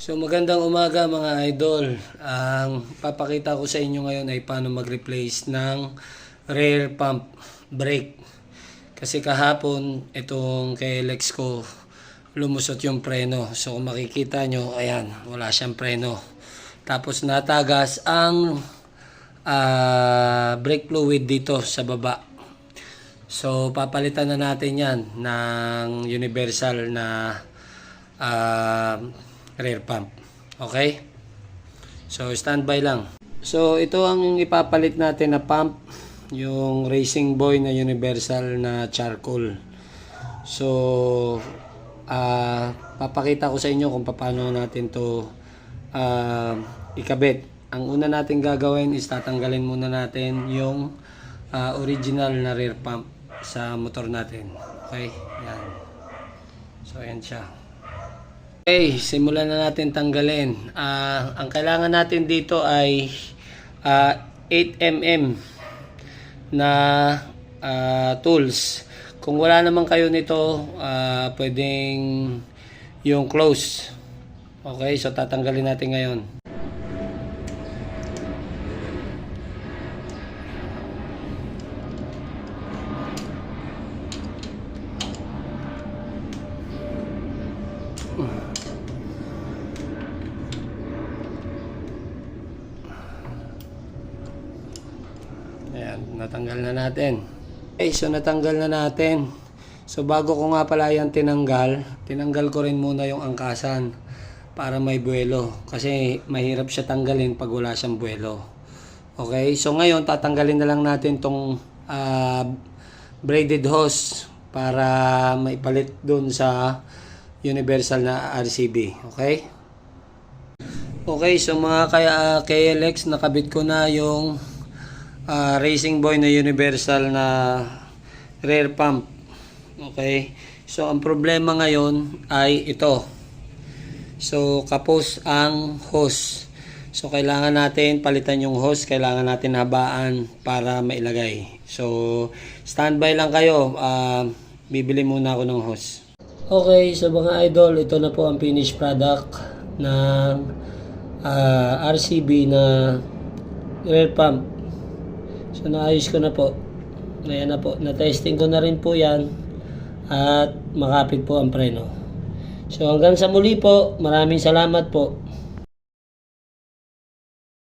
So magandang umaga mga idol. Ang papakita ko sa inyo ngayon ay paano mag-replace ng rear pump brake. Kasi kahapon itong KLX ko lumusot yung preno. So kung makikita nyo, ayan, wala siyang preno. Tapos natagas ang brake fluid dito sa baba. So papalitan na natin yan ng universal na rear pump. Okay? So standby lang. So ito ang ipapalit natin na pump, yung Racing Boy na universal na charcoal. So papakita ko sa inyo kung paano natin to ikabit. Ang una natin gagawin is tatanggalin muna natin yung original na rear pump sa motor natin. Okay? Yan. So ayan siya. Okay, simulan na natin tanggalin. Ang kailangan natin dito ay 8mm na tools. Kung wala naman kayo nito, pwedeng yung close. Okay, so tatanggalin natin ngayon. Ayan, natanggal na natin. Okay, so natanggal na natin. So bago ko nga pala yan tinanggal ko rin muna yung angkasan para may buwelo. Kasi mahirap siya tanggalin pag wala siyang buwelo. Okay, so ngayon tatanggalin na lang natin tong braided hose para maipalit dun sa universal na RCB. Okay? Okay, so mga KLX, nakabit ko na yung Racing Boy na universal na rear pump. Okay, so ang problema ngayon ay ito. So kapos ang hose. So kailangan natin palitan yung hose, kailangan natin habaan para mailagay. So standby lang kayo, bibili muna ako ng hose. Okay, so mga idol, ito na po ang finished product ng RCB na rear pump. So naayos ko na po. Ayan na po. Na-testing ko na rin po yan. At makapit po ang preno. So hanggang sa muli po. Maraming salamat po.